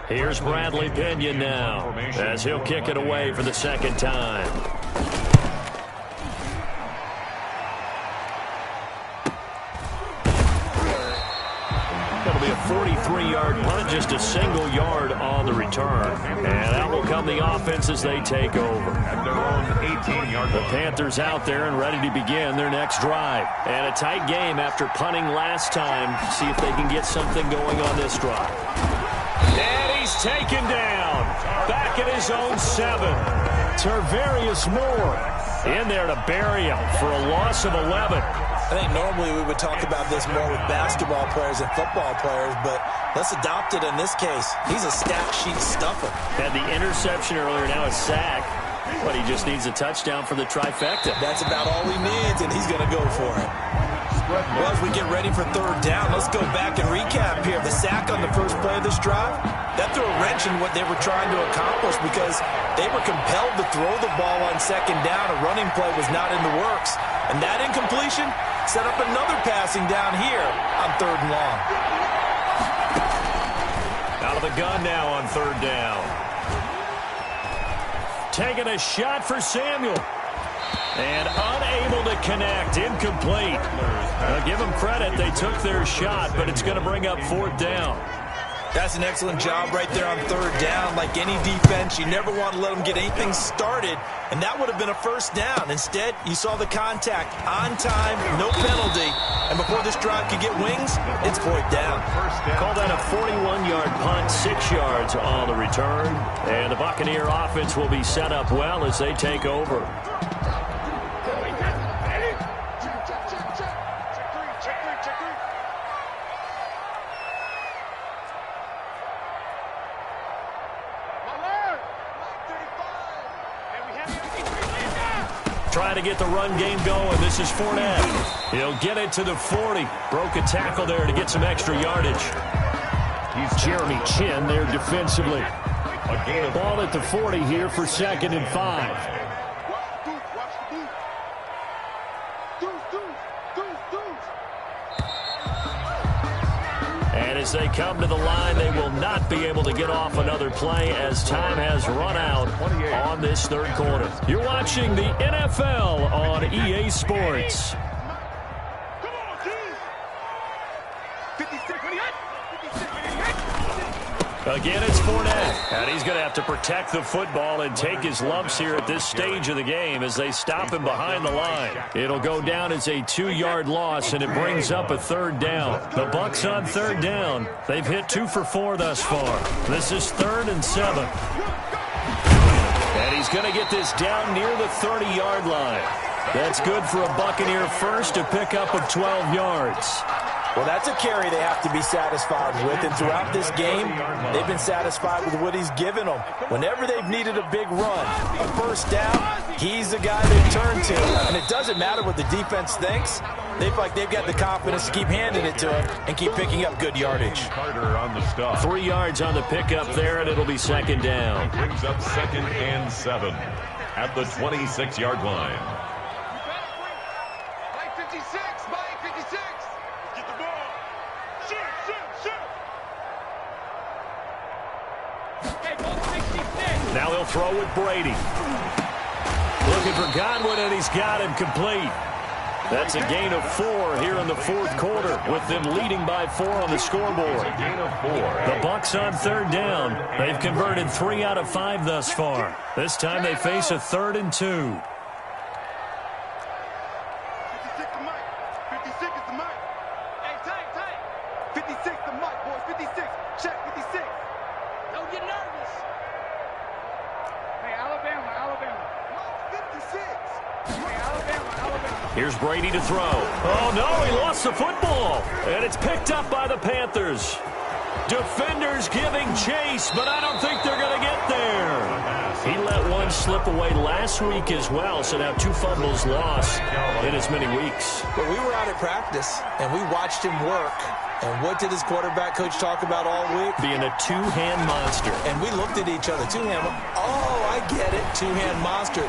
Here's Bradley Pinion now as he'll kick it away for the second time. It'll be a 43-yard punt, just a single yard on the return. And out will come the offense as they take over. At their own 18-yard The Panthers out there and ready to begin their next drive. And a tight game after punting last time. See if they can get something going on this drive. And he's taken down. Back at his own 7. Tarvarius Moore in there to bury him for a loss of 11. I think normally we would talk about this more with basketball players and football players, but let's adopt it in this case. He's a stat sheet stuffer. Had the interception earlier, now a sack. But he just needs a touchdown for the trifecta. That's about all he needs, and he's going to go for it. Well, as we get ready for third down, let's go back and recap here. The sack on the first play of this drive, that threw a wrench in what they were trying to accomplish because they were compelled to throw the ball on second down. A running play was not in the works. And that incompletion set up another passing down here on third and long. Out of the gun now on third down. Taking a shot for Samuel. And unable to connect. Incomplete. Give them credit. They took their shot, but it's going to bring up fourth down. That's an excellent job right there on third down. Like any defense, you never want to let them get anything started, and that would have been a first down. Instead, you saw the contact on time, no penalty, and before this drive could get wings, it's fourth down. Call that a 41-yard punt, 6 yards on the return, and the Buccaneer offense will be set up well as they take over. Trying to get the run game going. This is Fournette. He'll get it to the 40. Broke a tackle there to get some extra yardage. Jeremy Chin there defensively. Ball at the 40 here for 2nd and 5. And as they come to the line, they will not be able to get off another play as time has run out on this third quarter. You're watching the NFL on EA Sports. Again, it's Fournette, and he's going to have to protect the football and take his lumps here at this stage of the game as they stop him behind the line. It'll go down as a 2-yard loss, and it brings up a third down. The Bucs on third down. They've hit 2 for 4 thus far. This is 3rd and 7. And he's going to get this down near the 30-yard line. That's good for a Buccaneer first, a pickup of 12 yards. Well, that's a carry they have to be satisfied with, and throughout this game, they've been satisfied with what he's given them. Whenever they've needed a big run, a first down, he's the guy they turn to. And it doesn't matter what the defense thinks. They feel like they've got the confidence to keep handing it to him and keep picking up good yardage. 3 yards on the pickup there, and it'll be 2nd down. Brings up 2nd and 7 at the 26-yard line. Now he'll throw with Brady. Looking for Godwin, and he's got him complete. That's a gain of 4 here in the fourth quarter, with them leading by 4 on the scoreboard. The Bucs on third down. They've converted 3 out of 5 thus far. This time they face a 3rd and 2. Here's Brady to throw. Oh, no, he lost the football. And it's picked up by the Panthers. Defenders giving chase, but I don't think they're going to get there. He let one slip away last week as well, so now 2 fumbles lost in as many weeks. But we were out at practice, and we watched him work. And what did his quarterback coach talk about all week? Being a 2-hand monster. And we looked at each other. 2-hand. Oh, I get it. 2-hand monster.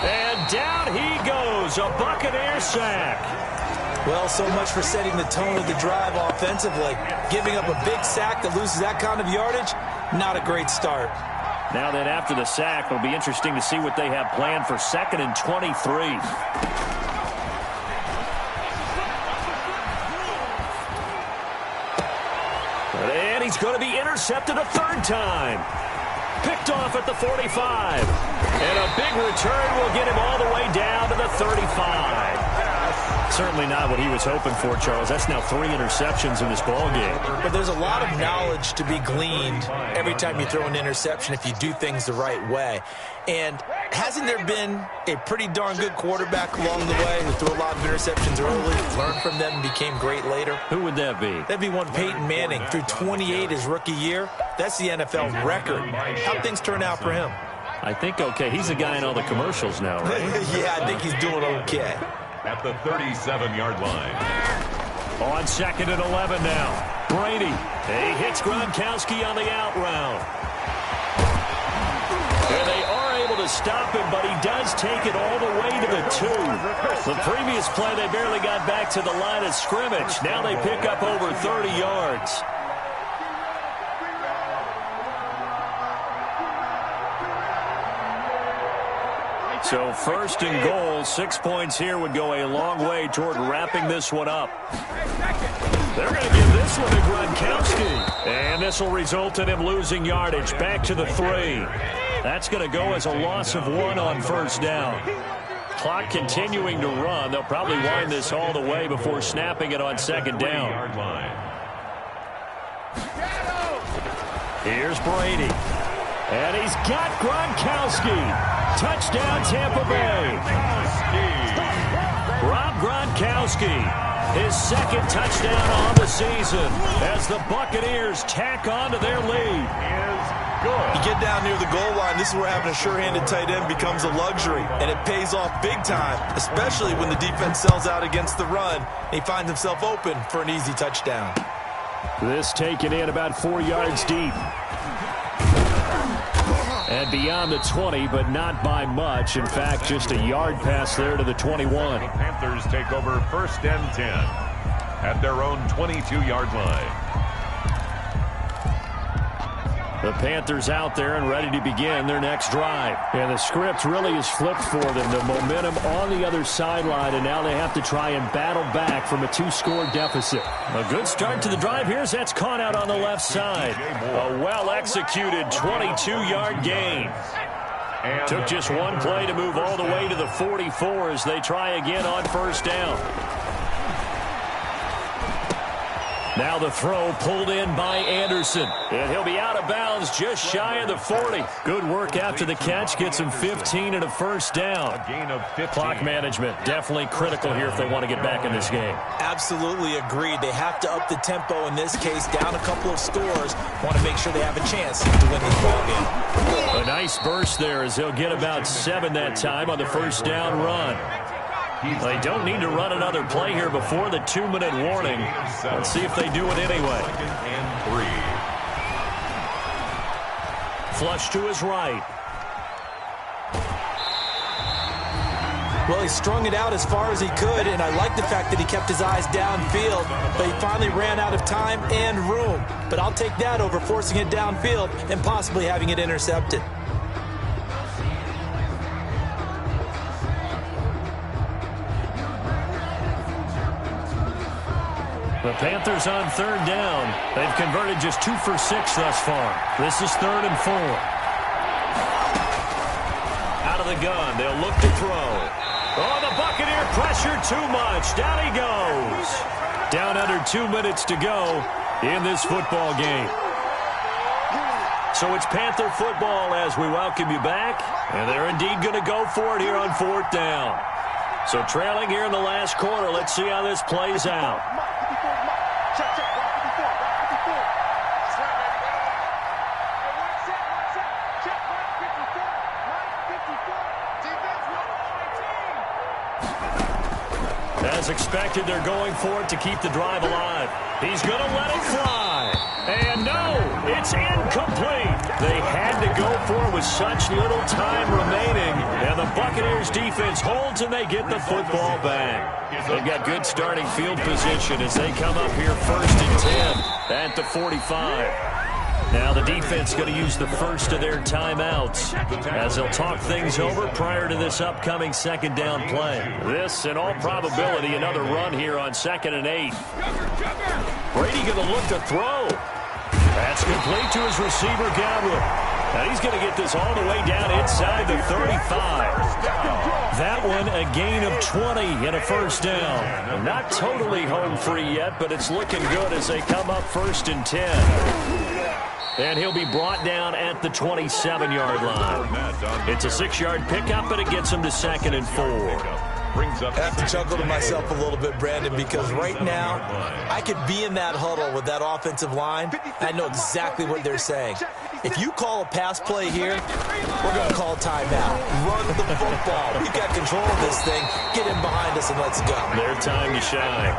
And down he goes. A Buccaneer sack. Well, so much for setting the tone of the drive offensively. Giving up a big sack that loses that kind of yardage, not a great start. Now then, after the sack, it'll be interesting to see what they have planned for 2nd and 23. And he's going to be intercepted a 3rd time. Picked off at the 45. And a big return will get him all the way down to the 35. Certainly not what he was hoping for, Charles. That's now 3 interceptions in this ballgame. But there's a lot of knowledge to be gleaned every time you throw an interception if you do things the right way. And hasn't there been a pretty darn good quarterback along the way who threw a lot of interceptions early, learned from them, and became great later? Who would that be? That'd be one Peyton Manning. Threw 28 his rookie year. That's the NFL record. How'd things turn out for him? I think okay. He's a guy in all the commercials now, right? Yeah, I think he's doing okay. At the 37-yard line. On 2nd and 11 now. Brady. He hits Gronkowski on the out route. And they are able to stop him, but he does take it all the way to the 2. The previous play, they barely got back to the line of scrimmage. Now they pick up over 30 yards. So 1st and goal, 6 points here would go a long way toward wrapping this one up. They're going to give this one to Gronkowski. And this will result in him losing yardage back to the 3. That's going to go as a loss of 1 on 1st down. Clock continuing to run. They'll probably wind this all the way before snapping it on 2nd down. Here's Brady. And he's got Gronkowski. Touchdown, Tampa Bay. Rob Gronkowski, his 2nd touchdown on the season as the Buccaneers tack on to their lead. You get down near the goal line, this is where having a sure-handed tight end becomes a luxury, and it pays off big time, especially when the defense sells out against the run, and he finds himself open for an easy touchdown. This taken in about 4 yards deep. And beyond the 20, but not by much. In fact, just a yard pass there to the 21. The Panthers take over 1st and 10 at their own 22-yard line. The Panthers out there and ready to begin their next drive. And the script really is flipped for them. The momentum on the other sideline, and now they have to try and battle back from a 2-score deficit. A good start to the drive here as that's caught out on the left side. A well-executed 22-yard gain. Took just one play to move all the way to the 44 as they try again on 1st down. Now the throw pulled in by Anderson. And he'll be out of bounds just shy of the 40. Good work after the catch. Gets him 15 and a 1st down. A gain of 15. Clock management definitely critical here if they want to get back in this game. Absolutely agreed. They have to up the tempo in this case. Down a couple of scores. Want to make sure they have a chance to win this ball game. A nice burst there as he'll get about 7 that time on the 1st down run. They don't need to run another play here before the 2-minute warning. Let's see if they do it anyway. 2nd and 3. Flush to his right. Well, he strung it out as far as he could, and I like the fact that he kept his eyes downfield, but he finally ran out of time and room. But I'll take that over forcing it downfield and possibly having it intercepted. The Panthers on 3rd down. They've converted just 2 for 6 thus far. This is 3rd and 4. Out of the gun, they'll look to throw. Oh, the Buccaneer pressure too much. Down he goes. Down under 2 minutes to go in this football game. So it's Panther football as we welcome you back. And they're indeed going to go for it here on 4th down. So trailing here in the last quarter. Let's see how this plays out. As expected, they're going for it to keep the drive alive. He's going to let it fly. And no, it's incomplete. They had to go for it with such little time remaining. And the Buccaneers defense holds and they get the football back. They've got good starting field position as they come up here 1st and 10 at the 45. Now the defense is going to use the first of their timeouts as they'll talk things over prior to this upcoming second down play. This, in all probability, another run here on 2nd and 8. Brady going to look to throw. That's complete to his receiver, Godwin. Now he's going to get this all the way down inside the 35. That one a gain of 20 and a first down. Not totally home free yet, but it's looking good as they come up 1st and 10. And he'll be brought down at the 27-yard line. It's a 6-yard pickup, but it gets him to 2nd and 4. I have to chuckle to myself a little bit, Brandon, because right now I could be in that huddle with that offensive line. I know exactly what they're saying. If you call a pass play here, we're going to call timeout. Run the football. We've got control of this thing. Get in behind us and let's go. Their time to shine.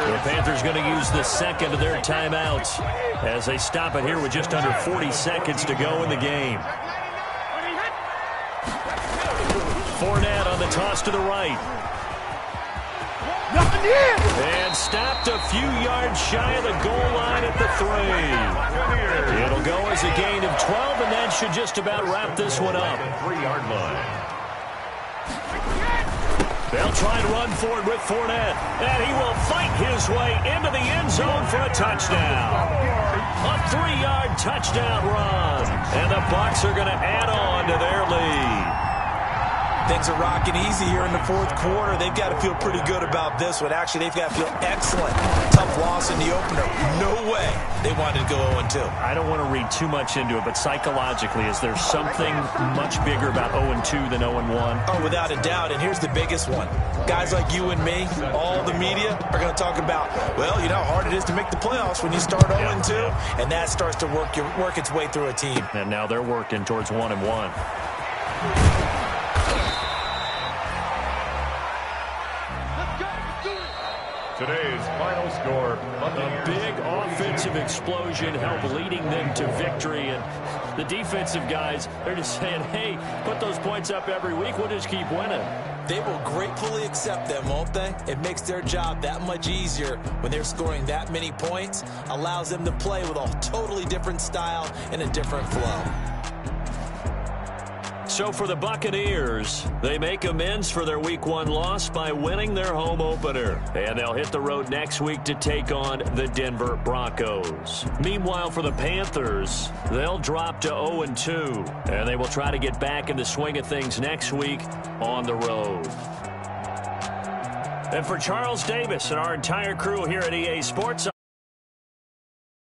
The Panthers going to use the second of their timeouts as they stop it here with just under 40 seconds to go in the game. Fournette on the toss to the right. And stopped a few yards shy of the goal line at the 3. It'll go as a gain of 12, and that should just about wrap this one up. 3-yard line. They'll try and run forward with Fournette, and he will fight his way into the end zone for a touchdown. A 3-yard touchdown run, and the Bucs are going to add on to their lead. Things are rocking easy here in the 4th quarter. They've got to feel pretty good about this one. Actually, they've got to feel excellent. Tough loss in the opener. No way they wanted to go 0-2. I don't want to read too much into it, but psychologically, is there something much bigger about 0-2 than 0-1? Oh, without a doubt, and here's the biggest one. Guys like you and me, all the media, are going to talk about, well, you know how hard it is to make the playoffs when you start 0-2, and that starts to work its way through a team. And now they're working towards 1-1. Today's final score. A big offensive explosion helped leading them to victory. And the defensive guys, they're just saying, hey, put those points up every week. We'll just keep winning. They will gratefully accept them, won't they? It makes their job that much easier when they're scoring that many points. Allows them to play with a totally different style and a different flow. So for the Buccaneers, they make amends for their Week 1 loss by winning their home opener. And they'll hit the road next week to take on the Denver Broncos. Meanwhile, for the Panthers, they'll drop to 0-2. And they will try to get back in the swing of things next week on the road. And for Charles Davis and our entire crew here at EA Sports,